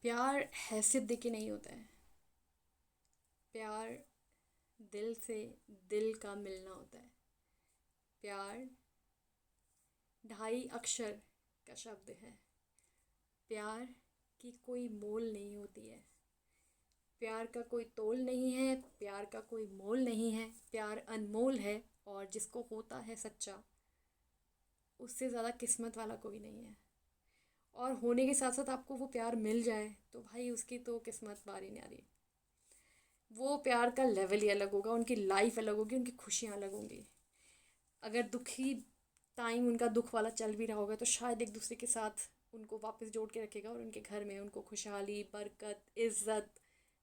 प्यार हैसियत देख के नहीं होता है। प्यार दिल से दिल का मिलना होता है। प्यार ढाई अक्षर का शब्द है। प्यार की कोई मोल नहीं होती है। प्यार का कोई तोल नहीं है, प्यार का कोई मोल नहीं है। प्यार अनमोल है। और जिसको होता है सच्चा, उससे ज़्यादा किस्मत वाला कोई नहीं है। और होने के साथ साथ आपको वो प्यार मिल जाए तो भाई उसकी तो किस्मत बारी नहीं आ रही। वो प्यार का लेवल ही अलग होगा, उनकी लाइफ अलग होगी, उनकी खुशियाँ अलग होंगी। अगर दुखी टाइम उनका दुख वाला चल भी रहा होगा तो शायद एक दूसरे के साथ उनको वापस जोड़ के रखेगा और उनके घर में उनको खुशहाली, बरकत, इज्जत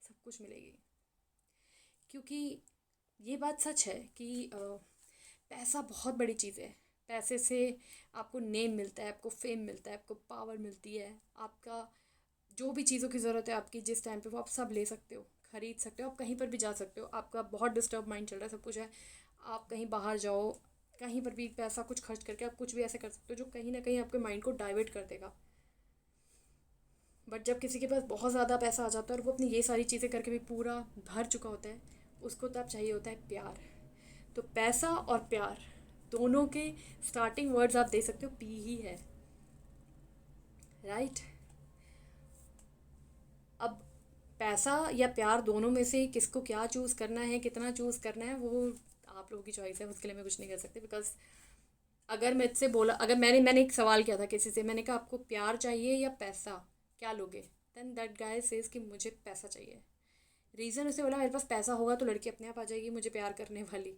सब कुछ मिलेगी। क्योंकि ये बात सच है कि पैसा बहुत बड़ी चीज़ है। पैसे से आपको नेम मिलता है, आपको फेम मिलता है, आपको पावर मिलती है। आपका जो भी चीज़ों की ज़रूरत है आपकी जिस टाइम पे वो आप सब ले सकते हो, खरीद सकते हो, आप कहीं पर भी जा सकते हो। आपका बहुत डिस्टर्ब माइंड चल रहा है, सब कुछ है, आप कहीं बाहर जाओ, कहीं पर भी पैसा कुछ खर्च करके आप कुछ भी ऐसे कर सकते हो जो कहीं ना कहीं आपके माइंड को डाइवर्ट कर देगा। बट जब किसी के पास बहुत ज़्यादा पैसा आ जाता है और वो अपनी ये सारी चीज़ें करके भी पूरा भर चुका होता है, उसको तब चाहिए होता है प्यार। तो पैसा और प्यार दोनों के स्टार्टिंग वर्ड्स आप दे सकते हो पी ही है। राइट। अब पैसा या प्यार दोनों में से किसको क्या चूज़ करना है, कितना चूज़ करना है, वो आप लोगों की चॉइस है, उसके लिए मैं कुछ नहीं कर सकती। बिकॉज अगर मुझसे बोला, अगर मैंने मैंने एक सवाल किया था किसी से, मैंने कहा आपको प्यार चाहिए या पैसा, क्या लोगे? देन दैट गाय सेज कि मुझे पैसा चाहिए। रीज़न उसे बोला मेरे पास पैसा होगा तो लड़की अपने आप आ जाएगी मुझे प्यार करने वाली।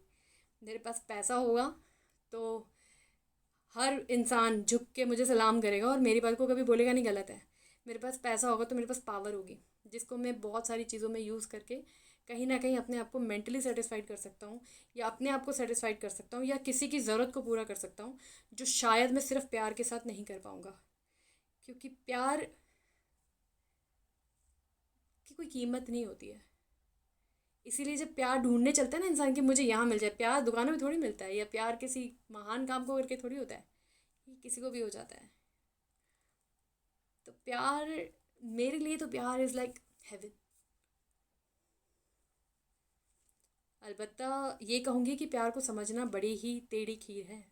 मेरे पास पैसा होगा तो हर इंसान झुक के मुझे सलाम करेगा और मेरी बात को कभी बोलेगा नहीं गलत है। मेरे पास पैसा होगा तो मेरे पास पावर होगी जिसको मैं बहुत सारी चीज़ों में यूज़ करके कहीं ना कहीं अपने आप को मेंटली सेटिस्फाइड कर सकता हूँ, या अपने आप को सेटिस्फाइड कर सकता हूँ, या किसी की ज़रूरत को पूरा कर सकता हूँ जो शायद मैं सिर्फ प्यार के साथ नहीं कर पाऊँगा। क्योंकि प्यार की कोई कीमत नहीं होती है। इसीलिए जब प्यार ढूंढने चलता है ना इंसान, की मुझे यहाँ मिल जाए, प्यार दुकानों में थोड़ी मिलता है, या प्यार किसी महान काम को करके थोड़ी होता है, ये किसी को भी हो जाता है। तो प्यार, मेरे लिए तो प्यार इज़ लाइक हेवन। अलबत्ता ये कहूँगी कि प्यार को समझना बड़ी ही टेढ़ी खीर है।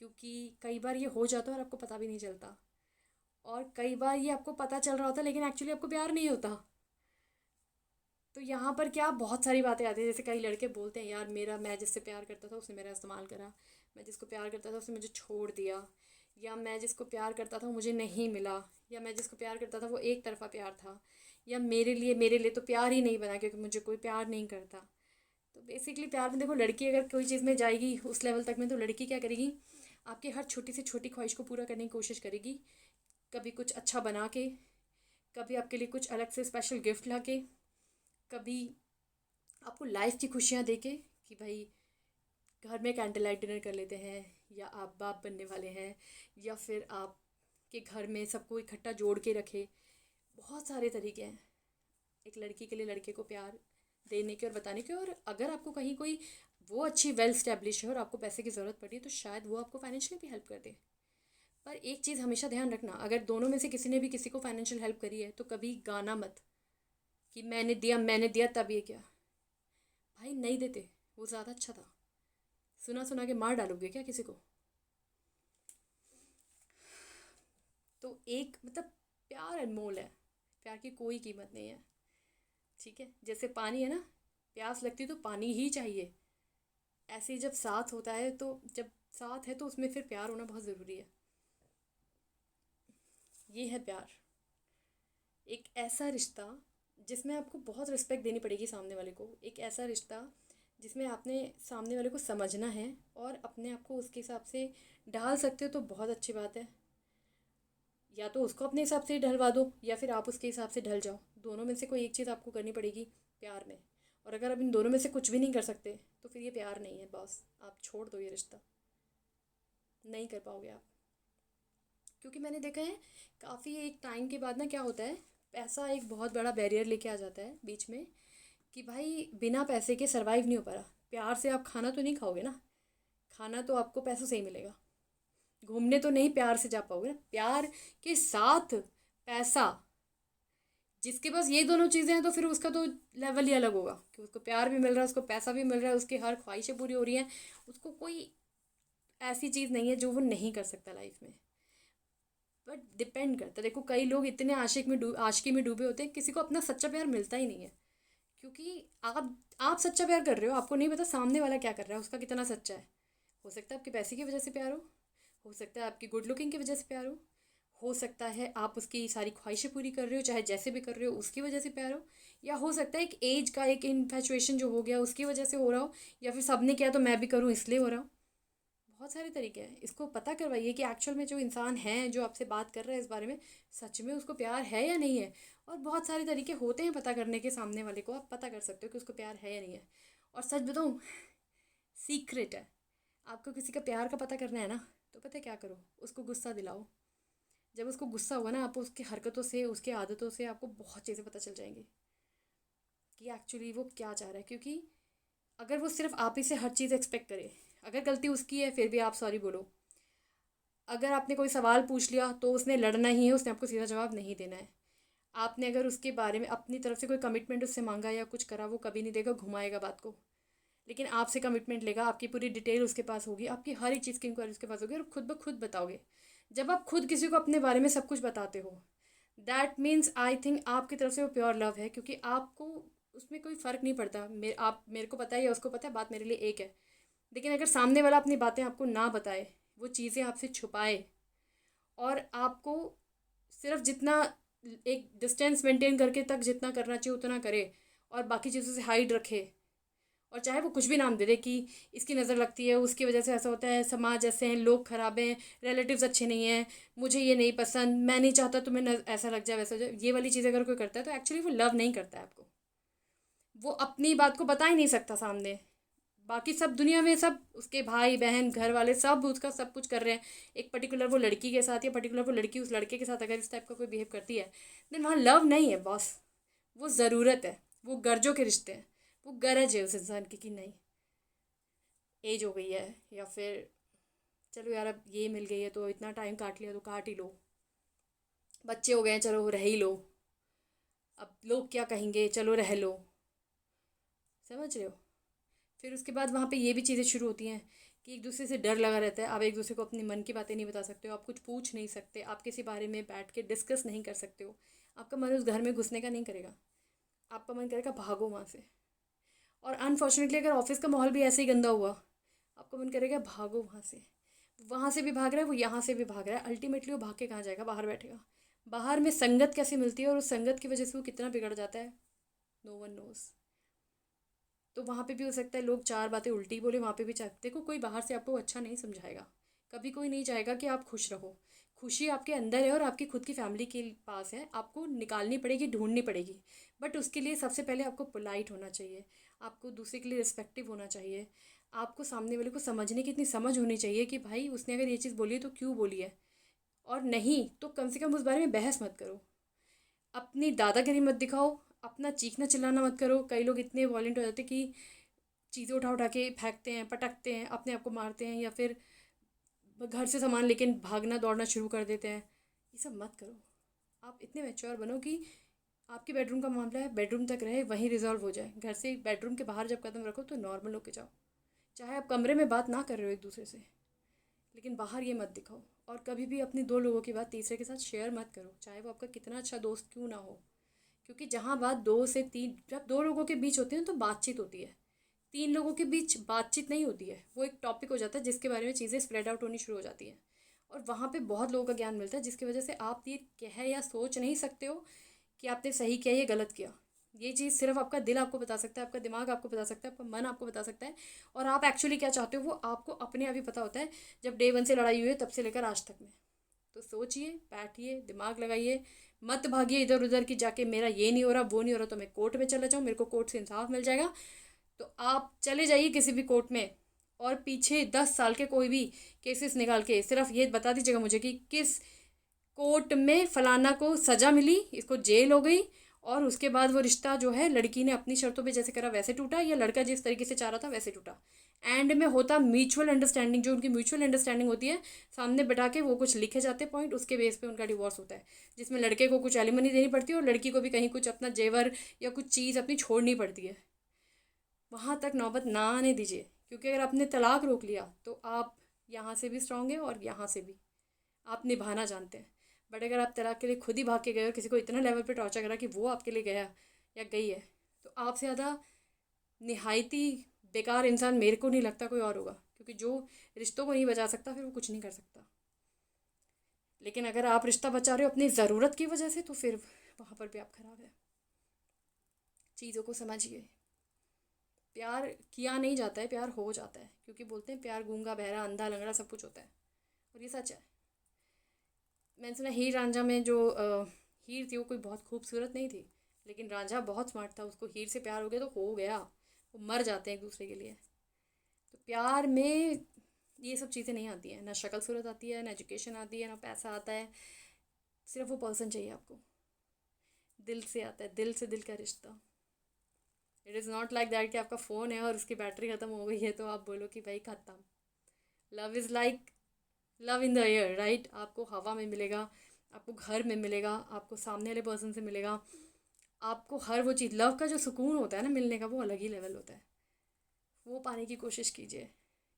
क्योंकि कई बार ये हो जाता है और आपको पता भी नहीं चलता, और कई बार ये आपको पता चल रहा होता है लेकिन एक्चुअली आपको प्यार नहीं होता। तो यहाँ पर क्या बहुत सारी बातें आती हैं, जैसे कई लड़के बोलते हैं यार मेरा, मैं जिससे प्यार करता था उसने मेरा इस्तेमाल करा, मैं जिसको प्यार करता था उसने मुझे छोड़ दिया, या मैं जिसको प्यार करता था वो मुझे नहीं मिला, या मैं जिसको प्यार करता था वो एक तरफा प्यार था, या मेरे लिए तो प्यार ही नहीं बना क्योंकि मुझे कोई प्यार नहीं करता। तो बेसिकली प्यार में देखो, लड़की अगर कोई चीज़ में जाएगी उस लेवल तक में तो लड़की क्या करेगी, आपकी हर छोटी से छोटी ख्वाहिश को पूरा करने की कोशिश करेगी। कभी कुछ अच्छा बना के, कभी आपके लिए कुछ अलग से स्पेशल गिफ्ट ला के, कभी आपको लाइफ की खुशियाँ दे के, कि भाई घर में कैंडल लाइट डिनर कर लेते हैं, या आप बाप बनने वाले हैं, या फिर आपके घर में सबको इकट्ठा जोड़ के रखे। बहुत सारे तरीके हैं एक लड़की के लिए लड़के को प्यार देने के और बताने के। और अगर आपको कहीं कोई वो अच्छी वेल स्टैब्लिश है और आपको पैसे की ज़रूरत पड़ी तो शायद वो आपको फाइनेंशियली भी हेल्प कर दे। पर एक चीज़ हमेशा ध्यान रखना, अगर दोनों में से किसी ने भी किसी को फाइनेंशियल हेल्प करी है तो कभी गाना मत कि मैंने दिया तब ये क्या। भाई नहीं देते, वो ज़्यादा अच्छा था। सुना सुना के मार डालोगे क्या किसी को? तो एक मतलब प्यार अनमोल है। प्यार की कोई कीमत नहीं है। ठीक है, जैसे पानी है ना, प्यास लगती तो पानी ही चाहिए। ऐसे ही जब साथ होता है तो, जब साथ है तो उसमें फिर प्यार होना बहुत ज़रूरी है। ये है प्यार। एक ऐसा रिश्ता जिसमें आपको बहुत रिस्पेक्ट देनी पड़ेगी सामने वाले को। एक ऐसा रिश्ता जिसमें आपने सामने वाले को समझना है और अपने आप को उसके हिसाब से ढाल सकते हो तो बहुत अच्छी बात है। या तो उसको अपने हिसाब से ढलवा दो या फिर आप उसके हिसाब से ढल जाओ। दोनों में से कोई एक चीज़ आपको करनी पड़ेगी प्यार में। और अगर आप इन दोनों में से कुछ भी नहीं कर सकते तो फिर ये प्यार नहीं है बॉस, आप छोड़ दो ये रिश्ता। नहीं कर पाओगे आप। क्योंकि मैंने देखा है काफ़ी एक टाइम के बाद ना क्या होता है, पैसा एक बहुत बड़ा बैरियर लेके आ जाता है बीच में, कि भाई बिना पैसे के सरवाइव नहीं हो पा रहा। प्यार से आप खाना तो नहीं खाओगे ना, खाना तो आपको पैसों से ही मिलेगा। घूमने तो नहीं प्यार से जा पाओगे ना, प्यार के साथ पैसा जिसके पास ये दोनों चीज़ें हैं तो फिर उसका तो लेवल ही अलग होगा कि उसको प्यार भी मिल रहा है, उसको पैसा भी मिल रहा है, उसकी हर ख्वाहिशें पूरी हो रही हैं। उसको कोई ऐसी चीज़ नहीं है जो वो नहीं कर सकता लाइफ में। बट डिपेंड करता है। देखो कई लोग इतने आशिकी में डूबे होते हैं, किसी को अपना सच्चा प्यार मिलता ही नहीं है। क्योंकि आप सच्चा प्यार कर रहे हो, आपको नहीं पता सामने वाला क्या कर रहा है, उसका कितना सच्चा है। हो सकता है आपके पैसे की वजह से प्यार हो सकता है आपकी गुड लुकिंग की वजह से प्यार हो सकता है आप उसकी सारी ख्वाहिशें पूरी कर रहे हो, चाहे जैसे भी कर रहे हो उसकी वजह से प्यार हो, या हो सकता है एक एज का एक इन्फेचुएशन जो हो गया उसकी वजह से हो रहा हो, या फिर सबने किया तो मैं भी करूँ इसलिए हो रहा हो। बहुत सारे तरीके हैं। इसको पता करवाइए कि एक्चुअल में जो इंसान है जो आपसे बात कर रहा है इस बारे में, सच में उसको प्यार है या नहीं है। और बहुत सारे तरीके होते हैं पता करने के, सामने वाले को आप पता कर सकते हो कि उसको प्यार है या नहीं है। और सच बताऊँ, सीक्रेट है। आपको किसी का प्यार का पता करना है ना, तो पता है क्या करो, उसको गुस्सा दिलाओ। जब उसको गुस्सा होगा ना, आप उसकी हरकतों से उसकी आदतों से आपको बहुत चीज़ें पता चल जाएंगी कि एक्चुअली वो क्या चाह रहा है। क्योंकि अगर वो सिर्फ आप ही से हर चीज़ एक्सपेक्ट करे, अगर गलती उसकी है फिर भी आप सॉरी बोलो, अगर आपने कोई सवाल पूछ लिया तो उसने लड़ना ही है, उसने आपको सीधा जवाब नहीं देना है। आपने अगर उसके बारे में अपनी तरफ से कोई कमिटमेंट उससे मांगा या कुछ करा, वो कभी नहीं देगा, घुमाएगा बात को। लेकिन आपसे कमिटमेंट लेगा, आपकी पूरी डिटेल उसके पास होगी, आपकी हर एक चीज़ की इंक्वायरी उसके पास होगी, और खुद ब खुद बताओगे। जब आप खुद किसी को अपने बारे में सब कुछ बताते हो, दैट मीन्स आई थिंक आपकी तरफ से वो प्योर लव है। क्योंकि आपको उसमें कोई फ़र्क नहीं पड़ता, आप मेरे को पता है या उसको पता है, बात मेरे लिए एक है। लेकिन अगर सामने वाला अपनी बातें आपको ना बताए, वो चीज़ें आपसे छुपाए, और आपको सिर्फ जितना एक डिस्टेंस मेंटेन करके तक जितना करना चाहिए उतना करे, और बाकी चीज़ों से हाइड रखे, और चाहे वो कुछ भी नाम दे दे कि इसकी नज़र लगती है, उसकी वजह से ऐसा होता है, समाज ऐसे हैं, लोग ख़राब हैं, रिलेटिव्स अच्छे नहीं हैं, मुझे ये नहीं पसंद, मैं नहीं चाहता तुम्हें ऐसा लग जाए वैसा हो जाए, ये वाली चीज़ अगर कोई करता है तो एक्चुअली वो लव नहीं करता है आपको। वो अपनी बात को बता ही नहीं सकता सामने। बाकी सब दुनिया में सब उसके भाई बहन घर वाले सब उसका सब कुछ कर रहे हैं, एक पर्टिकुलर वो लड़की के साथ या पर्टिकुलर वो लड़की उस लड़के के साथ अगर इस टाइप का कोई बिहेव करती है, देन वहाँ लव नहीं है बॉस। वो ज़रूरत है, वो गर्जों के रिश्ते हैं, वो गरज है उस इंसान की कि नहीं, एज हो गई है, या फिर चलो यार अब ये मिल गई है तो इतना टाइम काट लिया तो काट ही लो, बच्चे हो गए हैं चलो रह ही लो, अब लोग क्या कहेंगे चलो रह लो। समझ रहे हो। फिर उसके बाद वहाँ पे ये भी चीज़ें शुरू होती हैं कि एक दूसरे से डर लगा रहता है, आप एक दूसरे को अपने मन की बातें नहीं बता सकते हो, आप कुछ पूछ नहीं सकते, आप किसी बारे में बैठ के डिस्कस नहीं कर सकते हो। आपका मन उस घर में घुसने का नहीं करेगा, आपका मन करेगा भागो वहाँ से। और अनफॉर्चुनेटली अगर ऑफिस का माहौल भी ऐसे ही गंदा हुआ, आपका मन करेगा भागो वहाँ से। वहाँ से भी भाग रहा है वो, यहाँ से भी भाग रहा है, अल्टीमेटली वो भाग के कहाँ जाएगा, बाहर बैठेगा। बाहर में संगत कैसे मिलती है और उस संगत की वजह से वो कितना बिगड़ जाता है, नो वन नोज़। तो वहाँ पे भी हो सकता है लोग चार बातें उल्टी बोले, वहाँ पे भी चाहे देखो कोई बाहर से आपको अच्छा नहीं समझाएगा, कभी कोई नहीं चाहेगा कि आप खुश रहो। खुशी आपके अंदर है और आपकी खुद की फैमिली के पास है, आपको निकालनी पड़ेगी, ढूंढनी पड़ेगी। बट उसके लिए सबसे पहले आपको पोलाइट होना चाहिए, आपको दूसरे के लिए रिस्पेक्टिव होना चाहिए, आपको सामने वाले को समझने की इतनी समझ होनी चाहिए कि भाई उसने अगर ये चीज़ बोली है तो क्यों बोली है, और नहीं तो कम से कम उस बारे में बहस मत करो, अपनी दादागिरी मत दिखाओ, अपना चीखना चिल्लाना मत करो। कई लोग इतने वॉलेंट हो जाते हैं कि चीज़ें उठा उठा के फेंकते हैं, पटकते हैं, अपने आप को मारते हैं, या फिर घर से सामान लेकिन भागना दौड़ना शुरू कर देते हैं। ये सब मत करो। आप इतने मैच्योर बनो कि आपके बेडरूम का मामला है बेडरूम तक रहे, वहीं रिजॉल्व हो जाए। घर से बेडरूम के बाहर जब कदम रखो तो नॉर्मल होके जाओ। चाहे आप कमरे में बात ना कर रहे हो एक दूसरे से, लेकिन बाहर ये मत दिखाओ। और कभी भी अपनी दो लोगों की बात तीसरे के साथ शेयर मत करो, चाहे वो आपका कितना अच्छा दोस्त क्यों ना हो। क्योंकि जहाँ बात दो से तीन, जब दो लोगों के बीच होती है ना तो बातचीत होती है, तीन लोगों के बीच बातचीत नहीं होती है। वो एक टॉपिक हो जाता है जिसके बारे में चीज़ें स्प्रेड आउट होनी शुरू हो जाती हैं, और वहाँ पे बहुत लोगों का ज्ञान मिलता है, जिसकी वजह से आप ये कह या सोच नहीं सकते हो कि आपने सही किया या गलत किया। ये चीज़ सिर्फ आपका दिल आपको बता सकता है, आपका दिमाग आपको बता सकता है, आपका मन आपको बता सकता है, और आप एक्चुअली क्या चाहते हो वो आपको अपने आप ही पता होता है, जब डे वन से लड़ाई हुई है तब से लेकर आज तक में। तो सोचिए, बैठिए, दिमाग लगाइए, मत भागिए इधर उधर कि जाके मेरा ये नहीं हो रहा वो नहीं हो रहा तो मैं कोर्ट में चला जाऊँ, मेरे को कोर्ट से इंसाफ मिल जाएगा। तो आप चले जाइए किसी भी कोर्ट में, और पीछे 10 साल के कोई भी केसेस निकाल के सिर्फ ये बता दीजिएगा मुझे कि किस कोर्ट में फलाना को सज़ा मिली, इसको जेल हो गई, और उसके बाद वो रिश्ता जो है लड़की ने अपनी शर्तों पे जैसे करा वैसे टूटा, या लड़का जिस तरीके से चाह रहा था वैसे टूटा। एंड में होता म्यूचुअल अंडरस्टैंडिंग, जो उनकी म्यूचुअल अंडरस्टैंडिंग होती है, सामने बैठा के वो कुछ लिखे जाते हैं पॉइंट, उसके बेस पे उनका डिवोर्स होता है, जिसमें लड़के को कुछ एलिमनी देनी पड़ती है और लड़की को भी कहीं कुछ अपना जेवर या कुछ चीज़ अपनी छोड़नी पड़ती है। वहाँ तक नौबत ना आने दीजिए, क्योंकि अगर आपने तलाक रोक लिया तो आप यहाँ से भी स्ट्रांग है और यहाँ से भी आप निभाना जानते हैं। बट अगर आप तलाक के लिए खुद ही भाग के गए और किसी को इतना लेवल पे टॉर्चर करा कि वो आपके लिए गया या गई है, तो आपसे ज़्यादा निहायती बेकार इंसान मेरे को नहीं लगता कोई और होगा, क्योंकि जो रिश्तों को नहीं बचा सकता फिर वो कुछ नहीं कर सकता। लेकिन अगर आप रिश्ता बचा रहे हो अपनी ज़रूरत की वजह से, तो फिर वहाँ पर भी आप खराब है। चीज़ों को समझिए। प्यार किया नहीं जाता है, प्यार हो जाता है, क्योंकि बोलते हैं प्यार गूंगा बहरा अंधा लंगड़ा सब कुछ होता है, और ये सच है। मैंने सुना हीर रांझा में जो हीर थी वो कोई बहुत खूबसूरत नहीं थी, लेकिन रांझा बहुत स्मार्ट था, उसको हीर से प्यार हो गया तो हो गया। वो मर जाते हैं एक दूसरे के लिए। तो प्यार में ये सब चीज़ें नहीं आती हैं, ना शक्ल सूरत आती है, ना एजुकेशन आती है, ना पैसा आता है। सिर्फ वो पर्सन चाहिए आपको, दिल से आता है, दिल से दिल का रिश्ता। It is not like that कि आपका फ़ोन है और उसकी बैटरी ख़त्म हो गई है तो आप बोलो कि भाई ख़त्म। Love is like love in the air, right. आपको हवा में मिलेगा, आपको घर में मिलेगा, आपको सामने वाले पर्सन से मिलेगा, आपको हर वो चीज़, लव का जो सुकून होता है ना मिलने का, वो अलग ही लेवल होता है। वो पाने की कोशिश कीजिए।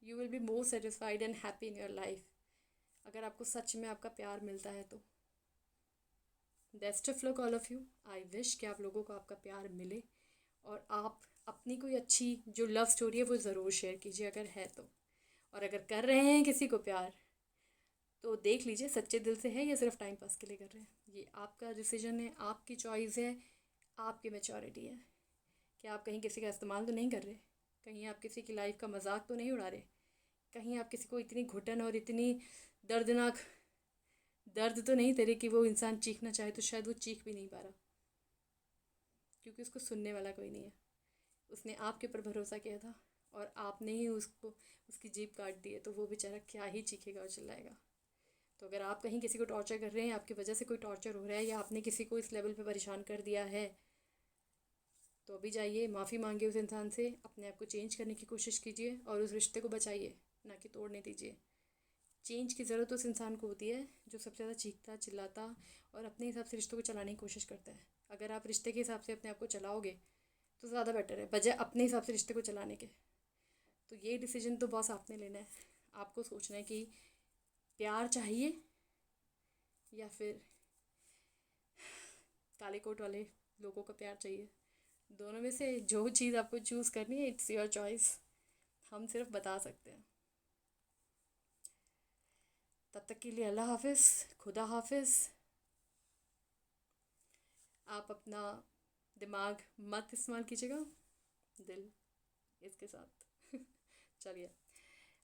You will be more satisfied and happy in your life, अगर आपको सच में आपका प्यार मिलता है तो। Best of luck all of you. I wish कि आप लोगों को आपका प्यार मिले, और आप अपनी कोई अच्छी जो लव स्टोरी है वो ज़रूर शेयर कीजिए अगर है तो। और अगर कर रहे हैं किसी को प्यार, तो देख लीजिए सच्चे दिल से है या सिर्फ टाइम पास के लिए कर रहे हैं। ये आपका डिसीजन है, आपकी चॉइस है, आपकी मैच्योरिटी है कि आप कहीं किसी का इस्तेमाल तो नहीं कर रहे, कहीं आप किसी की लाइफ का मजाक तो नहीं उड़ा रहे, कहीं आप किसी को इतनी घुटन और इतनी दर्दनाक दर्द तो नहीं दे रहे कि वो इंसान चीखना चाहे तो शायद वो चीख भी नहीं पा रहा, क्योंकि उसको सुनने वाला कोई नहीं है। उसने आपके ऊपर भरोसा किया था और आपने ही उसको उसकी जीभ काट दी है, तो वो बेचारा क्या ही चीखेगा और चिल्लाएगा। तो अगर आप कहीं किसी को टॉर्चर कर रहे हैं, आपकी वजह से कोई टॉर्चर हो रहा है, या आपने किसी को इस लेवल पे परेशान कर दिया है, तो अभी जाइए माफ़ी मांगिए उस इंसान से, अपने आप को चेंज करने की कोशिश कीजिए और उस रिश्ते को बचाइए, ना कि तोड़ने दीजिए। चेंज की ज़रूरत उस इंसान को होती है जो सबसे ज़्यादा चीखता चिल्लाता और अपने हिसाब से रिश्तों को चलाने की कोशिश करता है। अगर आप रिश्ते के हिसाब से अपने आप को चलाओगे तो ज़्यादा बेटर है, बजाय अपने हिसाब से रिश्ते को चलाने के। तो ये डिसीजन तो बॉस आपने लेना है। आपको सोचना है कि प्यार चाहिए या फिर काले कोट वाले लोगों का प्यार चाहिए। दोनों में से जो चीज़ आपको चूज़ करनी है, इट्स योर चॉइस। हम सिर्फ बता सकते हैं। तब तक के लिए अल्लाह हाफिज़, खुदा हाफिज़। आप अपना दिमाग मत इस्तेमाल कीजिएगा, दिल इसके साथ। चलिए,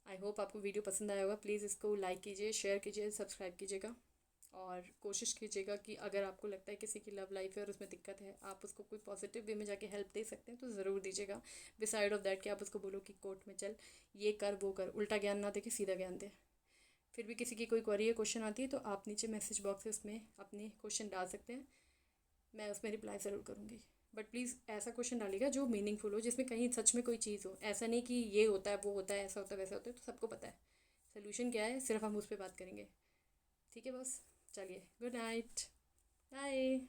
आई होप आपको वीडियो पसंद आया होगा। प्लीज़ इसको लाइक कीजिए, शेयर कीजिए, सब्सक्राइब कीजिएगा, और कोशिश कीजिएगा कि अगर आपको लगता है किसी की लव लाइफ है और उसमें दिक्कत है, आप उसको कोई पॉजिटिव वे में जाके हेल्प दे सकते हैं तो ज़रूर दीजिएगा। बिसाइड ऑफ दैट कि आप उसको बोलो कि कोर्ट में चल, ये कर वो कर, उल्टा ज्ञान ना दे के सीधा ज्ञान दे। फिर भी किसी की कोई क्वेरी या क्वेश्चन आती है तो आप नीचे मैसेज बॉक्स है उसमें अपने क्वेश्चन डाल सकते हैं, मैं उसमें रिप्लाई ज़रूर करूँगी। बट प्लीज़ ऐसा क्वेश्चन डालिएगा जो मीनिंगफुल हो, जिसमें कहीं सच में कोई चीज़ हो। ऐसा नहीं कि ये होता है वो होता है ऐसा होता है वैसा होता है, तो सबको पता है सोल्यूशन क्या है, सिर्फ हम उस पर बात करेंगे। ठीक है बॉस, चलिए, गुड नाइट, बाय।